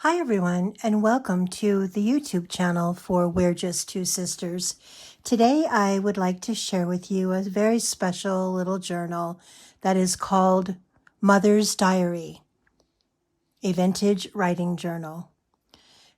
Hi, everyone, and welcome to the YouTube channel for We're Just Two Sisters. Today, I would like to share with you a very special little journal that is called Mother's Diary, a vintage writing journal.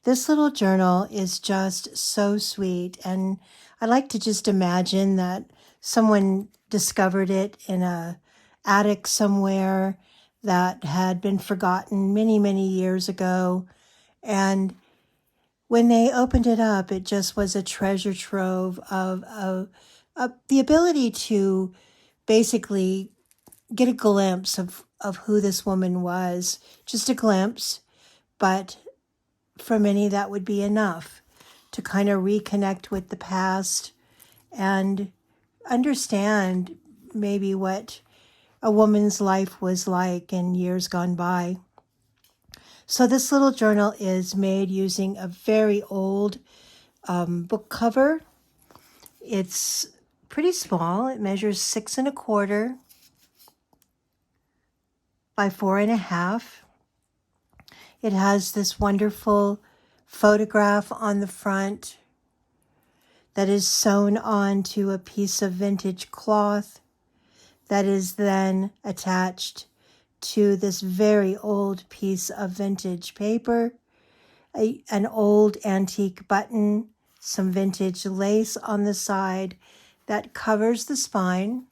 This little journal is just so sweet, and I like to just imagine that someone discovered it in a attic somewhere that had been forgotten many, many years ago. And when they opened it up, it just was a treasure trove of the ability to basically get a glimpse of who this woman was. Just a glimpse, but for many, that would be enough to kind of reconnect with the past and understand maybe what a woman's life was like in years gone by. So this little journal is made using a very old book cover. It's pretty small. It measures 6¼ by 4½. It has this wonderful photograph on the front that is sewn onto a piece of vintage cloth that is then attached to this very old piece of vintage paper, an old antique button, some vintage lace on the side that covers the spine.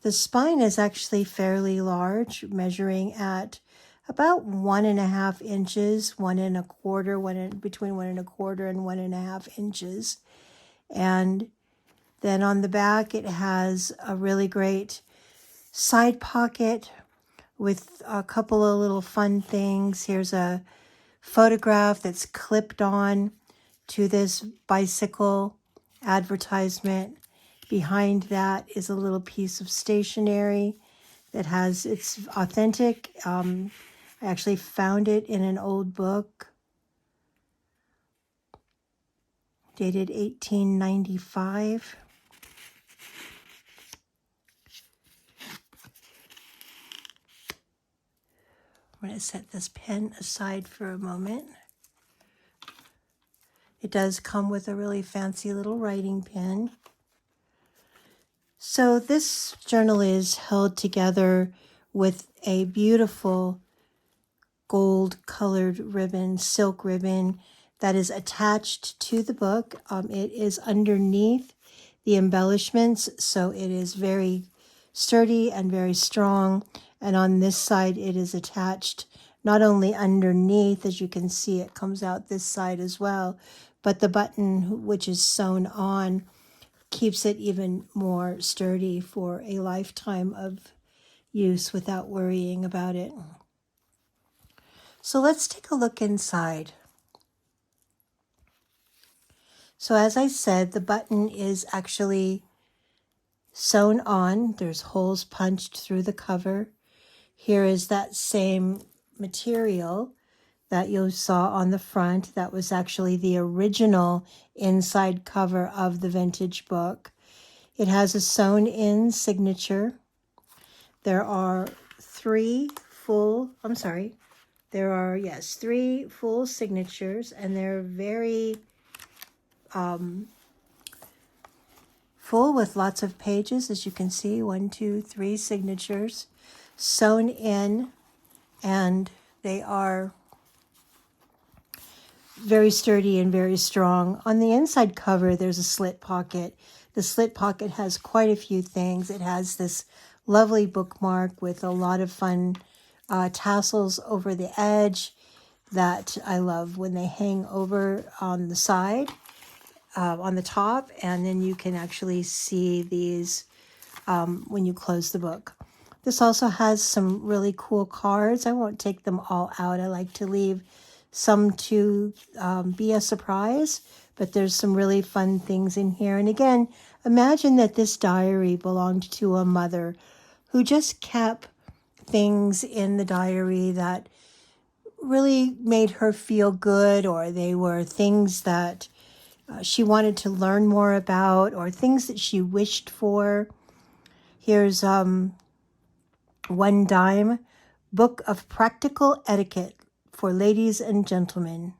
The spine is actually fairly large, measuring at about 1½ inches, between 1¼ and 1½ inches. And then on the back, it has a really great side pocket with a couple of little fun things. Here's a photograph that's clipped on to this bicycle advertisement. Behind that is a little piece of stationery that has, it's authentic. I actually found it in an old book dated 1895. I'm going to set this pen aside for a moment. It does come with a really fancy little writing pen. So this journal is held together with a beautiful gold-colored ribbon, silk ribbon, that is attached to the book. It is underneath the embellishments, so it is very sturdy and very strong. And on this side, it is attached not only underneath, as you can see, it comes out this side as well, but the button, which is sewn on, keeps it even more sturdy for a lifetime of use without worrying about it. So let's take a look inside. So as I said, the button is actually sewn on. There's holes punched through the cover. Here is that same material that you saw on the front. That was actually the original inside cover of the vintage book. It has a sewn-in signature. There are three full signatures, and they're very full with lots of pages, as you can see. 1, 2, 3 signatures sewn in, and they are very sturdy and very strong. On the inside cover, there's a slit pocket. The slit pocket has quite a few things. It has this lovely bookmark with a lot of fun tassels over the edge that I love when they hang over on the side, on the top, and then you can actually see these when you close the book. This also has some really cool cards. I won't take them all out. I like to leave some to be a surprise, but there's some really fun things in here. And again, imagine that this diary belonged to a mother who just kept things in the diary that really made her feel good, or they were things that she wanted to learn more about, or things that she wished for. Here's One Dime Book of Practical Etiquette for ladies and gentlemen.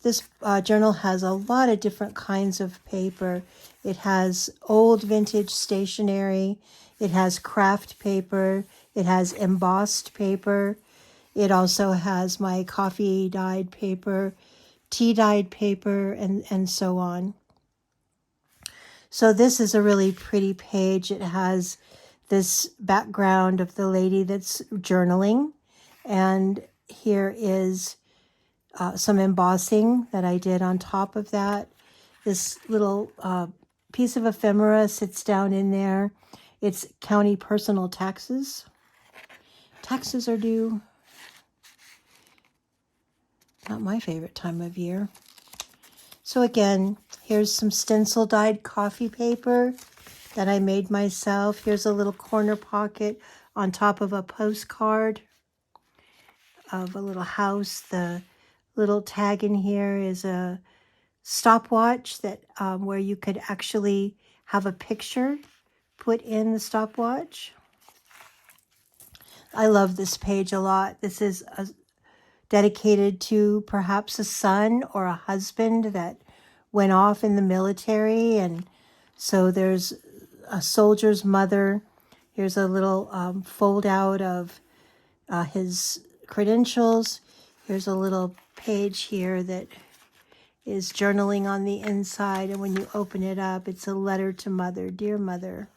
This journal has a lot of different kinds of paper. It has old vintage stationery. It has craft paper. It has embossed paper. It also has my coffee dyed paper, tea dyed paper, and so on. So this is a really pretty page. It has this background of the lady that's journaling. And here is some embossing that I did on top of that. This little piece of ephemera sits down in there. It's county personal taxes. Taxes are due. Not my favorite time of year. So again, here's some stencil dyed coffee paper that I made myself. Here's a little corner pocket on top of a postcard of a little house. The little tag in here is a stopwatch that where you could actually have a picture put in the stopwatch. I love this page a lot. This is dedicated to perhaps a son or a husband that went off in the military, and so there's a soldier's mother. Here's a little fold out of his credentials. Here's a little page here that is journaling on the inside, and when you open it up, it's a letter to mother. Dear mother.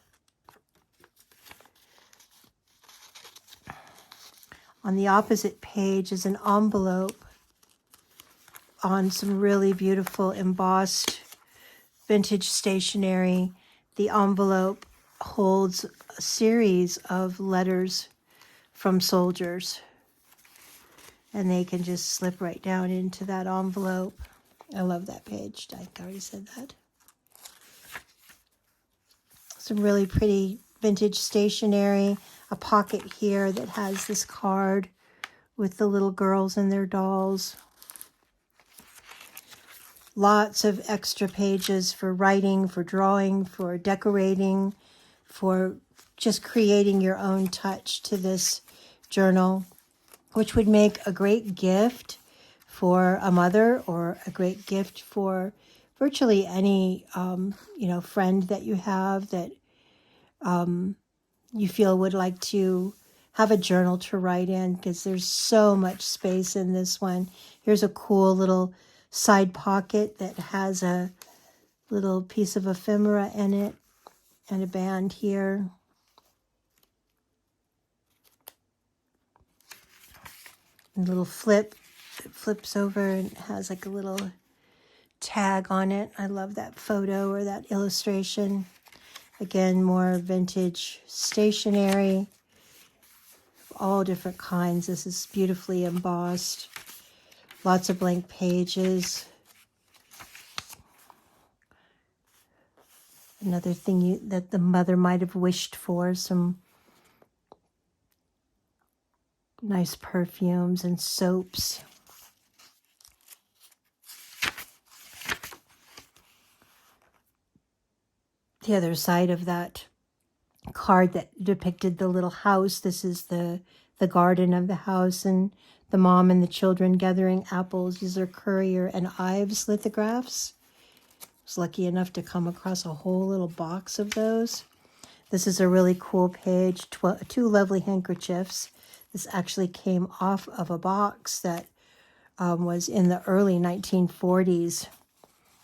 On the opposite page is an envelope on some really beautiful embossed vintage stationery. The envelope holds a series of letters from soldiers, and they can just slip right down into that envelope. I love that page. I already said that. Some really pretty vintage stationery. A pocket here that has this card with the little girls and their dolls. Lots of extra pages for writing, for drawing, for decorating, for just creating your own touch to this journal, which would make a great gift for a mother or a great gift for virtually any, friend that you have that you feel would like to have a journal to write in, because there's so much space in this one. Here's a cool little side pocket that has a little piece of ephemera in it and a band here. And a little flip. It flips over and has like a little tag on it. I love that photo or that illustration. Again, more vintage stationery, all different kinds. This is beautifully embossed. Lots of blank pages. Another thing that the mother might have wished for, some nice perfumes and soaps. The other side of that card that depicted the little house, this is the garden of the house, and the mom and the children gathering apples. These are Currier and Ives lithographs. I was lucky enough to come across a whole little box of those. This is a really cool page, two lovely handkerchiefs. This actually came off of a box that was in the early 1940s.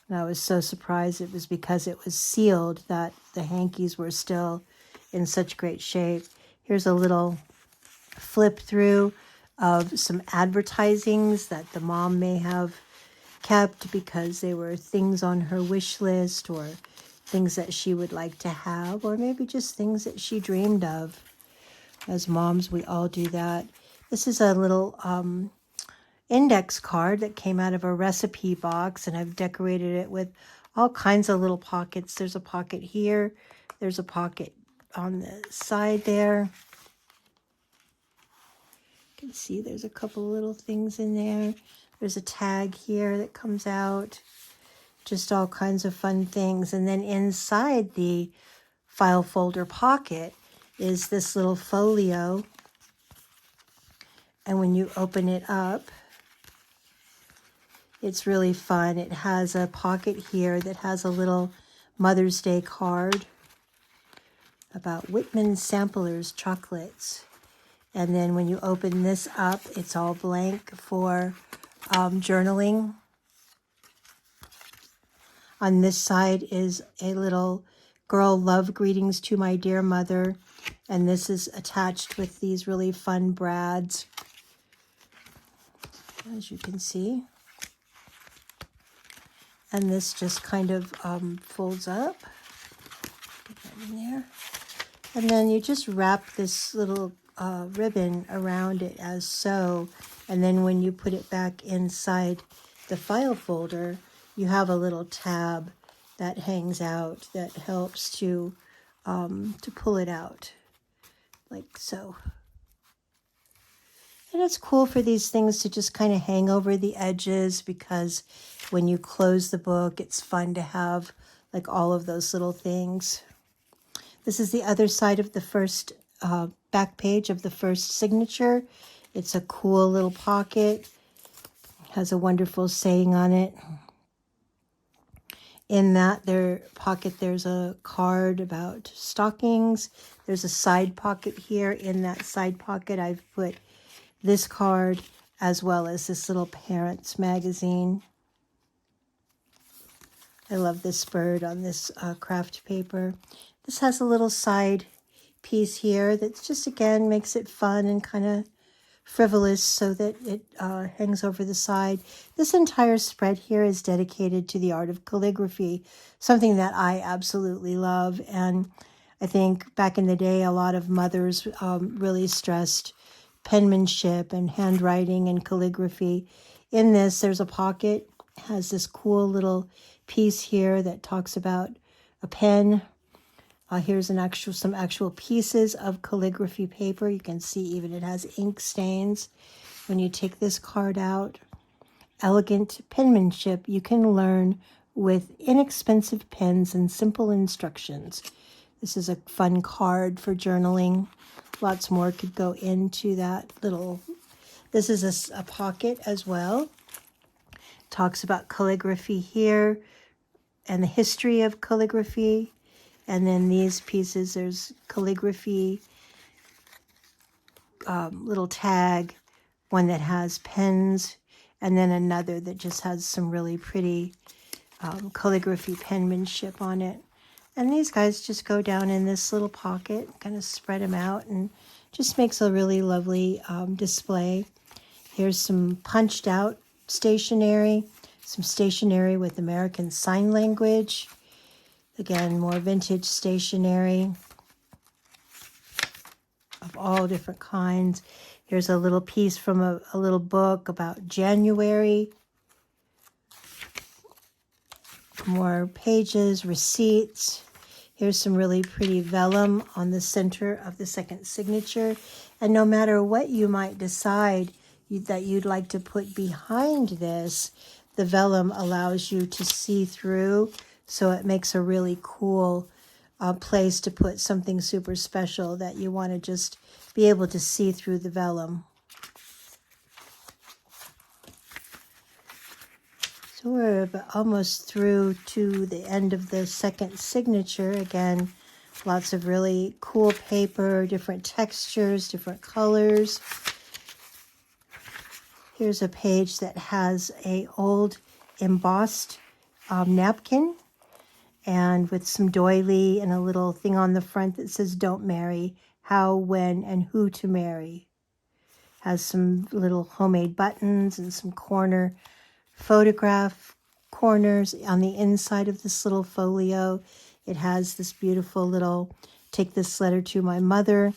And I was so surprised. It was because it was sealed that the hankies were still in such great shape. Here's a little flip through of some advertisings that the mom may have kept because they were things on her wish list or things that she would like to have, or maybe just things that she dreamed of. As moms, we all do that. This is a little index card that came out of a recipe box, and I've decorated it with all kinds of little pockets. There's a pocket here. There's a pocket on the side there. You can see there's a couple little things in there. There's a tag here that comes out. Just all kinds of fun things. And then inside the file folder pocket is this little folio And when you open it up, it's really fun. It has a pocket here that has a little Mother's Day card about Whitman Samplers chocolates. And then when you open this up, it's all blank for journaling. On this side is a little girl love greetings to my dear mother. And this is attached with these really fun brads, as you can see. And this just kind of folds up. Put that in there. And then you just wrap this little ribbon around it as so. And then when you put it back inside the file folder, you have a little tab that hangs out that helps to pull it out, like so. And it's cool for these things to just kind of hang over the edges, because when you close the book, it's fun to have like all of those little things. This is the other side of the first back page of the first signature. It's a cool little pocket. It has a wonderful saying on it. In that pocket, there's a card about stockings. There's a side pocket here. In that side pocket, I've put this card as well as this little parents magazine. I love this bird on this craft paper. This has a little side piece here that just, again, makes it fun and kind of frivolous so that it hangs over the side. This entire spread here is dedicated to the art of calligraphy, something that I absolutely love. And I think back in the day, a lot of mothers really stressed penmanship and handwriting and calligraphy. In this, there's a pocket. It has this cool little piece here that talks about a pen. Here's some actual pieces of calligraphy paper. You can see even it has ink stains. When you take this card out, elegant penmanship you can learn with inexpensive pens and simple instructions. This is a fun card for journaling. Lots more could go into that little. This is a pocket as well. Talks about calligraphy here and the history of calligraphy. And then these pieces, there's calligraphy, little tag, one that has pens, and then another that just has some really pretty calligraphy penmanship on it. And these guys just go down in this little pocket, kind of spread them out, and just makes a really lovely display. Here's some punched out stationery, some stationery with American Sign Language. Again, more vintage stationery of all different kinds. Here's a little piece from a little book about January. More pages, receipts. Here's some really pretty vellum on the center of the second signature. And no matter what you might decide that you'd like to put behind this, the vellum allows you to see through. So it makes a really cool place to put something super special that you want to just be able to see through the vellum. So we're almost through to the end of the second signature. Again, lots of really cool paper, different textures, different colors. Here's a page that has an old embossed napkin, and with some doily and a little thing on the front that says don't marry, how, when, and who to marry. Has some little homemade buttons and some corner photograph corners on the inside of this little folio. It has this beautiful little, take this letter to my mother,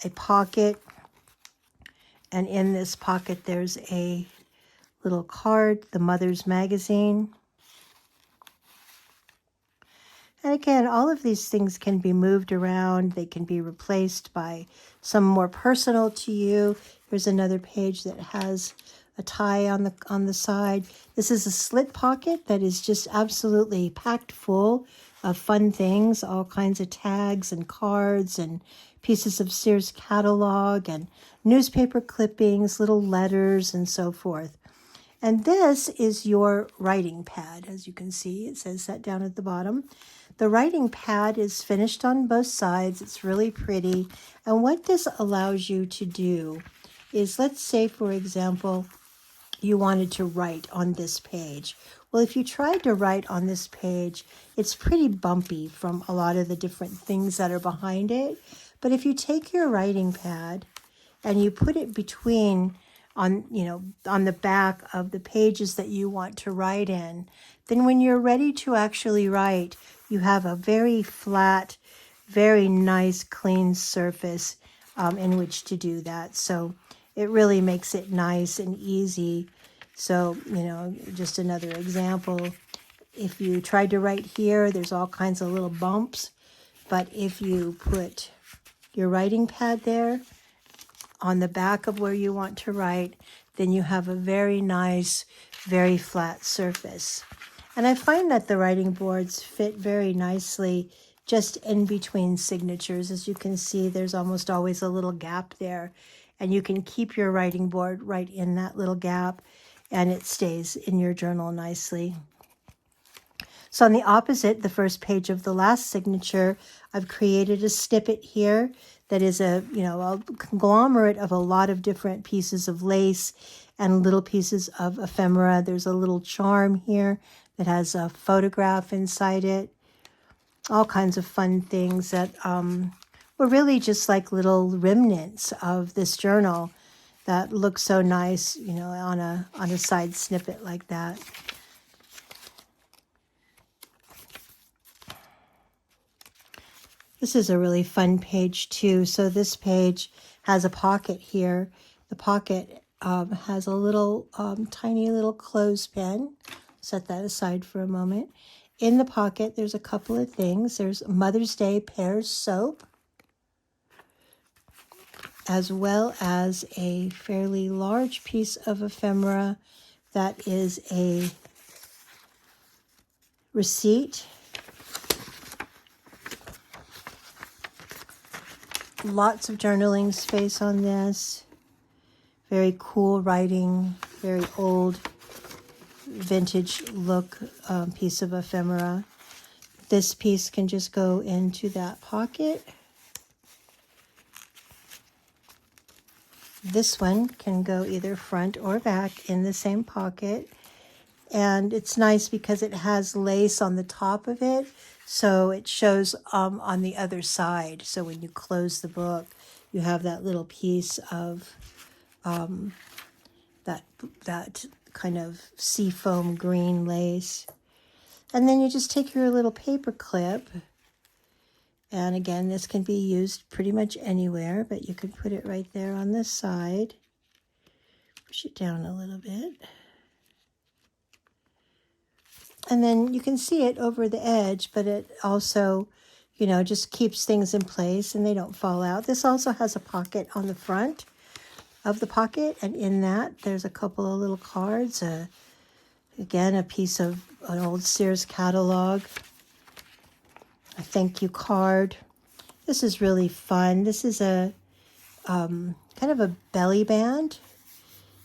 a pocket. And in this pocket, there's a little card, the Mother's Magazine. And again, all of these things can be moved around. They can be replaced by some more personal to you. Here's another page that has a tie on the side. This is a slit pocket that is just absolutely packed full of fun things, all kinds of tags and cards and pieces of Sears catalog and newspaper clippings, little letters, and so forth. And this is your writing pad. As you can see, it says that down at the bottom. The writing pad is finished on both sides. It's really pretty. And what this allows you to do is, let's say, for example, you wanted to write on this page. Well, if you tried to write on this page, it's pretty bumpy from a lot of the different things that are behind it. But if you take your writing pad and you put it between on the back of the pages that you want to write in, then when you're ready to actually write, you have a very flat, very nice, clean surface in which to do that. So it really makes it nice and easy. So, just another example, if you tried to write here, there's all kinds of little bumps. But if you put your writing pad there on the back of where you want to write, then you have a very nice, very flat surface. And I find that the writing boards fit very nicely just in between signatures. As you can see, there's almost always a little gap there, and you can keep your writing board right in that little gap, and it stays in your journal nicely. So on the opposite, the first page of the last signature, I've created a snippet here that is a conglomerate of a lot of different pieces of lace and little pieces of ephemera. There's a little charm here that has a photograph inside it. All kinds of fun things that were really just like little remnants of this journal that look so nice, on a side snippet like that. This is a really fun page too. So this page has a pocket here. The pocket has a little tiny little clothespin. Set that aside for a moment. In the pocket, there's a couple of things. There's Mother's Day Pears soap, as well as a fairly large piece of ephemera that is a receipt. Lots of journaling space on this. Very cool writing, very old, vintage look piece of ephemera. This piece can just go into that pocket. This one can go either front or back in the same pocket. And it's nice because it has lace on the top of it, so it shows on the other side. So when you close the book, you have that little piece of that kind of seafoam green lace. And then you just take your little paper clip, and again, this can be used pretty much anywhere, but you could put it right there on this side. Push it down a little bit. And then you can see it over the edge, but it also, just keeps things in place and they don't fall out. This also has a pocket on the front of the pocket, and in that there's a couple of little cards. Again, a piece of an old Sears catalog, a thank you card. This is really fun. This is a kind of a belly band.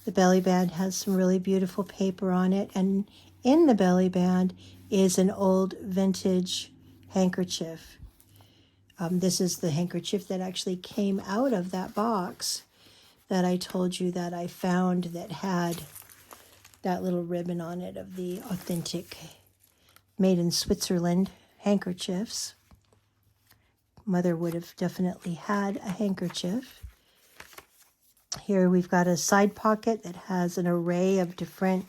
The belly band has some really beautiful paper on it, and in the belly band is an old vintage handkerchief. This is the handkerchief that actually came out of that box that I told you that I found that had that little ribbon on it of the authentic made in Switzerland handkerchiefs. Mother would have definitely had a handkerchief. Here we've got a side pocket that has an array of different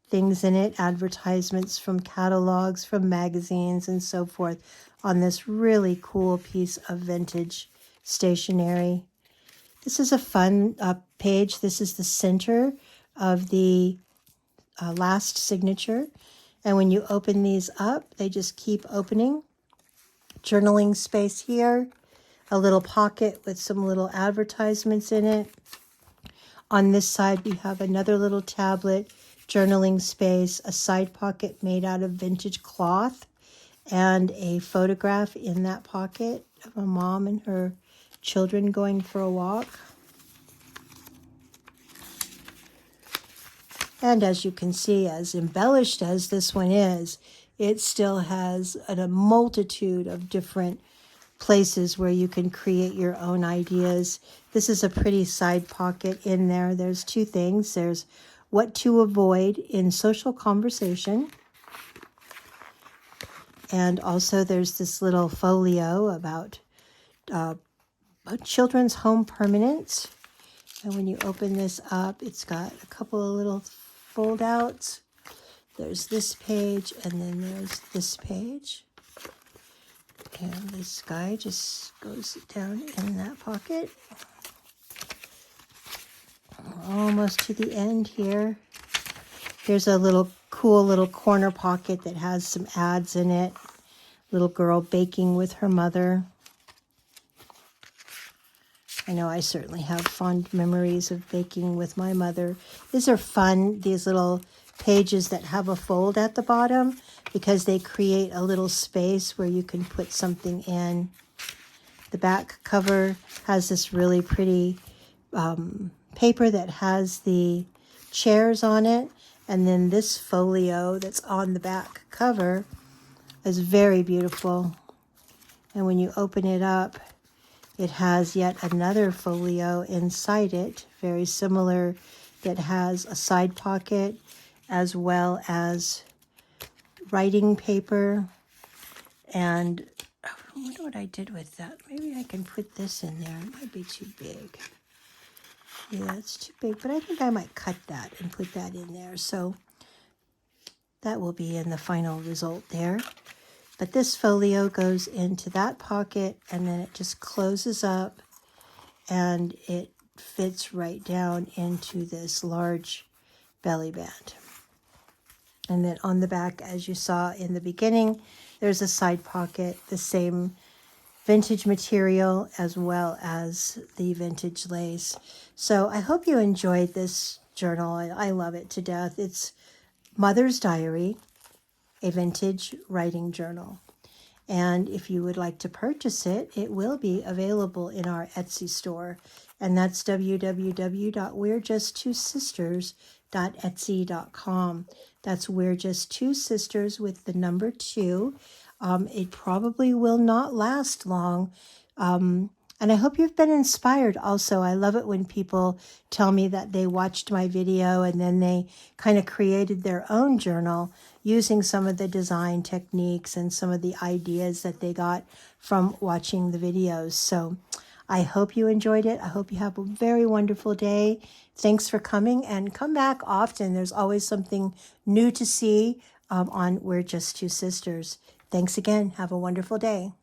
things in it, advertisements from catalogs, from magazines, and so forth, on this really cool piece of vintage stationery. This is a fun page. This is the center of the last signature. And when you open these up, they just keep opening. Journaling space here, a little pocket with some little advertisements in it. On this side, we have another little tablet, journaling space, a side pocket made out of vintage cloth, and a photograph in that pocket of a mom and her children going for a walk. And as you can see, as embellished as this one is, it still has a multitude of different places where you can create your own ideas. This is a pretty side pocket in there. There's two things. There's what to avoid in social conversation. And also there's this little folio about children's home permanence. And when you open this up, it's got a couple of little fold outs. There's this page, and then there's this page. And this guy just goes down in that pocket. Almost to the end here. Here's a little cool little corner pocket that has some ads in it. Little girl baking with her mother. I know I certainly have fond memories of baking with my mother. These are fun, these little pages that have a fold at the bottom, because they create a little space where you can put something in. The back cover has this really pretty paper that has the chairs on it. And then this folio that's on the back cover is very beautiful. And when you open it up, it has yet another folio inside it, very similar, that has a side pocket as well as writing paper. And I wonder what I did with that. Maybe I can put this in there. It might be too big. Yeah, it's too big, but I think I might cut that and put that in there. So that will be in the final result there. But this folio goes into that pocket, and then it just closes up, and it fits right down into this large belly band. And then on the back, as you saw in the beginning, there's a side pocket, the same vintage material as well as the vintage lace. So I hope you enjoyed this journal. I love it to death. It's Mother's Diary, a vintage writing journal. And if you would like to purchase it, it will be available in our Etsy store. And that's www.we'rejusttwosisters.etsy.com. That's We're Just Two Sisters with the number 2. It probably will not last long. And I hope you've been inspired also. I love it when people tell me that they watched my video and then they kind of created their own journal using some of the design techniques and some of the ideas that they got from watching the videos. So I hope you enjoyed it. I hope you have a very wonderful day. Thanks for coming, and come back often. There's always something new to see on We're Just Two Sisters. Thanks again. Have a wonderful day.